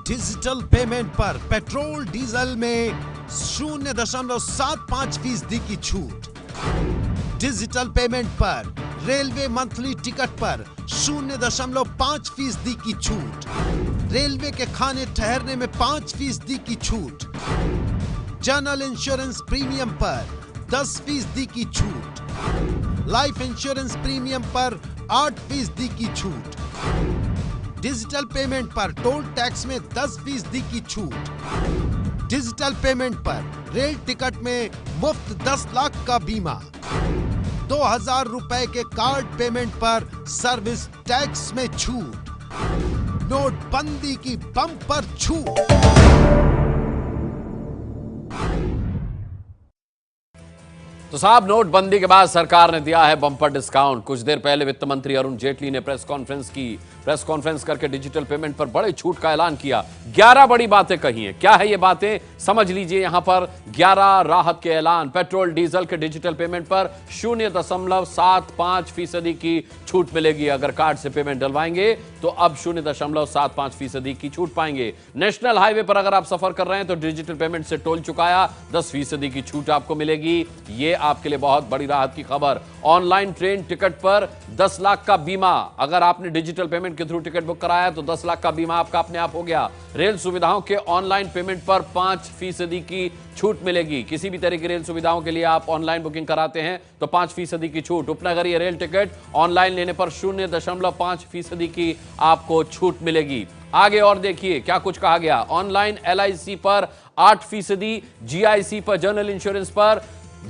Digital payment पर petrol diesel में 0.75% की छूट। डिजिटल पेमेंट पर रेलवे मंथली टिकट पर 0.5% की छूट। रेलवे के खाने ठहरने में 5% की छूट। जनरल इंश्योरेंस प्रीमियम पर 10% की छूट। लाइफ इंश्योरेंस प्रीमियम पर 8% की छूट। डिजिटल पेमेंट पर टोल टैक्स में 10% की छूट। डिजिटल पेमेंट पर रेल टिकट में मुफ्त 10 लाख का बीमा। 2000 रुपए के कार्ड पेमेंट पर सर्विस टैक्स में छूट। नोटबंदी की बम्पर छूट। तो साहब, नोटबंदी के बाद सरकार ने दिया है बम्पर डिस्काउंट। कुछ देर पहले वित्त मंत्री अरुण जेटली ने प्रेस कॉन्फ्रेंस करके डिजिटल पेमेंट पर बड़े छूट का ऐलान किया। 11 बड़ी बातें कही हैं। क्या है ये बातें, समझ लीजिए। यहां पर 11 राहत के ऐलान। पेट्रोल डीजल के डिजिटल पेमेंट पर 0.75% की छूट मिलेगी। अगर कार्ड से पेमेंट डलवाएंगे तो अब 0.75% की छूट पाएंगे। नेशनल हाईवे पर अगर आप सफर कर रहे हैं तो डिजिटल पेमेंट से टोल चुकाया 10% की छूट आपको मिलेगी। ये आपके लिए बहुत बड़ी राहत की खबर। ऑनलाइन ट्रेन टिकट पर 10 लाख का बीमा। अगर आपने डिजिटल पेमेंट के थ्रू टिकट बुक कराया तो 10 लाख का बीमा आपका अपने आप हो गया। रेल सुविधाओं के ऑनलाइन पेमेंट पर 5% की छूट मिलेगी। किसी भी तरह की रेल सुविधाओं के लिए आप ऑनलाइन बुकिंग कराते हैं तो 5% की छूट। उपनगरीय रेल टिकट ऑनलाइन लेने पर 0.5% की आपको छूट मिलेगी। आगे और देखिए क्या कुछ कहा गया। ऑनलाइन LIC पर 8%, GIC पर, जनरल इंश्योरेंस पर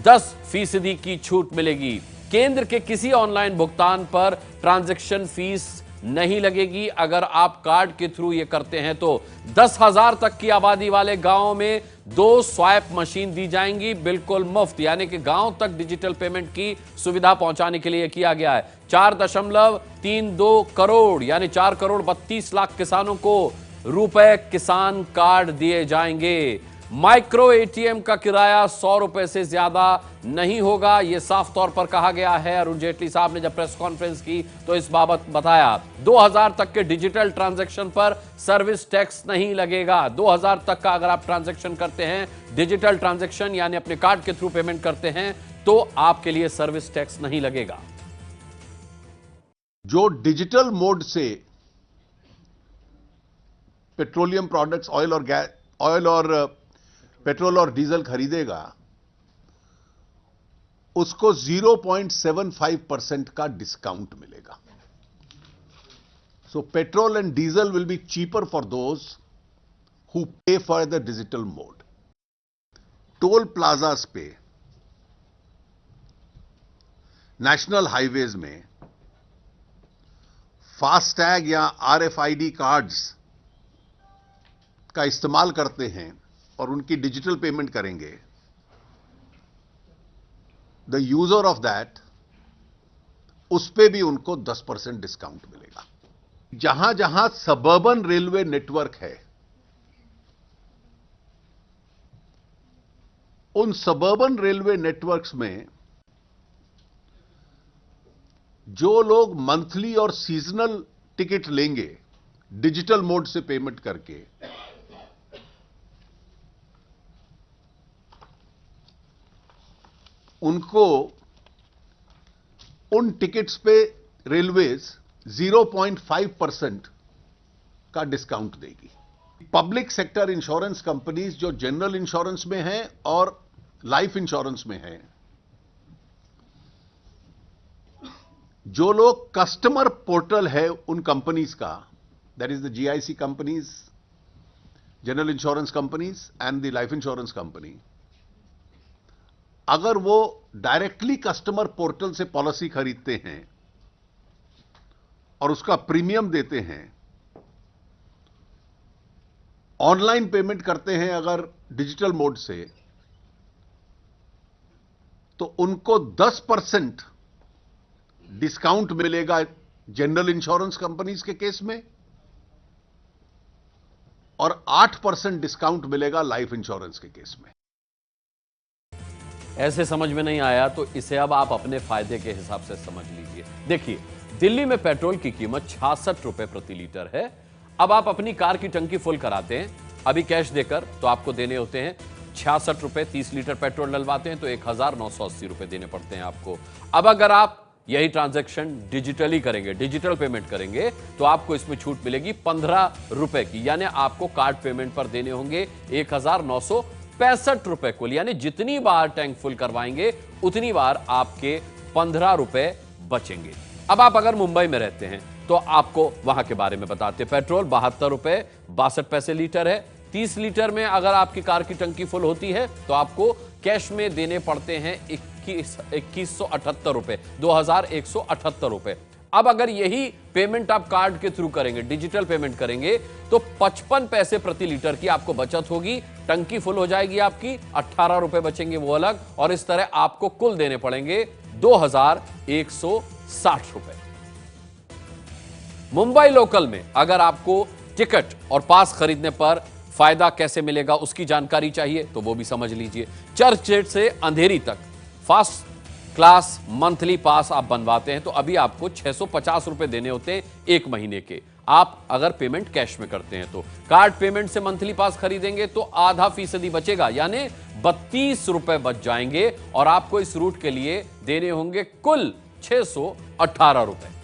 10% की छूट मिलेगी। केंद्र के किसी ऑनलाइन भुगतान पर ट्रांजैक्शन फीस नहीं लगेगी। अगर आप कार्ड के थ्रू ये करते हैं तो 10,000 तक की आबादी वाले गांवों में 2 स्वाइप मशीन दी जाएंगी, बिल्कुल मुफ्त। यानी कि गांव तक डिजिटल पेमेंट की सुविधा पहुंचाने के लिए किया गया है। 4.32 करोड़ यानी 4 करोड़ 32 लाख किसानों को रुपए किसान कार्ड दिए जाएंगे। माइक्रो ATM का किराया 100 रुपए से ज्यादा नहीं होगा। यह साफ तौर पर कहा गया है। अरुण जेटली साहब ने जब प्रेस कॉन्फ्रेंस की तो इस बाबत बताया। 2000 तक के डिजिटल ट्रांजैक्शन पर सर्विस टैक्स नहीं लगेगा। 2000 तक का अगर आप ट्रांजैक्शन करते हैं, डिजिटल ट्रांजैक्शन यानी अपने कार्ड के थ्रू पेमेंट करते हैं, तो आपके लिए सर्विस टैक्स नहीं लगेगा। जो डिजिटल मोड से पेट्रोलियम प्रोडक्ट्स, ऑयल और पेट्रोल और डीजल खरीदेगा, उसको 0.75% का डिस्काउंट मिलेगा। So petrol and diesel will be cheaper for those who pay for the digital mode. Toll plazas पे, नेशनल हाईवेज में फास्टैग या RFID कार्ड्स का इस्तेमाल करते हैं और उनकी डिजिटल पेमेंट करेंगे, द यूजर ऑफ दैट, उस पे भी उनको 10% डिस्काउंट मिलेगा। जहां जहां सबर्बन रेलवे नेटवर्क है, उन सबर्बन रेलवे नेटवर्क्स में जो लोग मंथली और सीजनल टिकट लेंगे डिजिटल मोड से पेमेंट करके, उनको उन टिकट्स पे रेलवेज 0.5% का डिस्काउंट देगी। पब्लिक सेक्टर इंश्योरेंस कंपनीज जो जनरल इंश्योरेंस में हैं और लाइफ इंश्योरेंस में हैं, जो लोग कस्टमर पोर्टल है उन कंपनीज का, that is the GIC companies, general insurance companies and the life insurance company, अगर वो डायरेक्टली कस्टमर पोर्टल से पॉलिसी खरीदते हैं और उसका प्रीमियम देते हैं, ऑनलाइन पेमेंट करते हैं अगर डिजिटल मोड से, तो उनको 10% डिस्काउंट मिलेगा जनरल इंश्योरेंस कंपनीज के केस में और 8% डिस्काउंट मिलेगा लाइफ इंश्योरेंस के केस में। ऐसे समझ में नहीं आया तो इसे अब आप अपने फायदे के हिसाब से समझ लीजिए। देखिए, दिल्ली में पेट्रोल की कीमत 66 रुपए प्रति लीटर है। अब आप अपनी कार की टंकी फुल कराते हैं अभी कैश देकर, तो आपको देने होते हैं 66 रुपए। 30 लीटर पेट्रोल डलवाते हैं तो 1980 रुपए देने पड़ते हैं आपको। अब अगर आप यही ट्रांजैक्शन डिजिटली करेंगे, डिजिटल पेमेंट करेंगे, तो आपको इसमें छूट मिलेगी 15 रुपए की, यानी आपको कार्ड पेमेंट पर देने होंगे 1965 रुपए कुल। यानी जितनी बार टैंक फुल करवाएंगे उतनी बार आपके 15 रुपए बचेंगे। अब आप अगर मुंबई में रहते हैं तो आपको वहां के बारे में बताते हैं। पेट्रोल 72 रुपए 62 पैसे लीटर है। 30 लीटर में अगर आपकी कार की टंकी फुल होती है तो आपको कैश में देने पड़ते हैं 2178 रुपए, 2178 रुपए। अब अगर यही पेमेंट आप कार्ड के थ्रू करेंगे, डिजिटल पेमेंट करेंगे, तो 55 पैसे प्रति लीटर की आपको बचत होगी। टंकी फुल हो जाएगी आपकी, 18 रुपए बचेंगे वो अलग, और इस तरह आपको कुल देने पड़ेंगे 2160 रुपए। मुंबई लोकल में अगर आपको टिकट और पास खरीदने पर फायदा कैसे मिलेगा उसकी जानकारी चाहिए तो वो भी समझ लीजिए। चर्चगेट से अंधेरी तक फास्ट क्लास मंथली पास आप बनवाते हैं तो अभी आपको 650 रुपए देने होते हैं 1 महीने के, आप अगर पेमेंट कैश में करते हैं तो। कार्ड पेमेंट से मंथली पास खरीदेंगे तो आधा फीसदी बचेगा, यानी 32 रुपए बच जाएंगे और आपको इस रूट के लिए देने होंगे कुल 618 रुपए।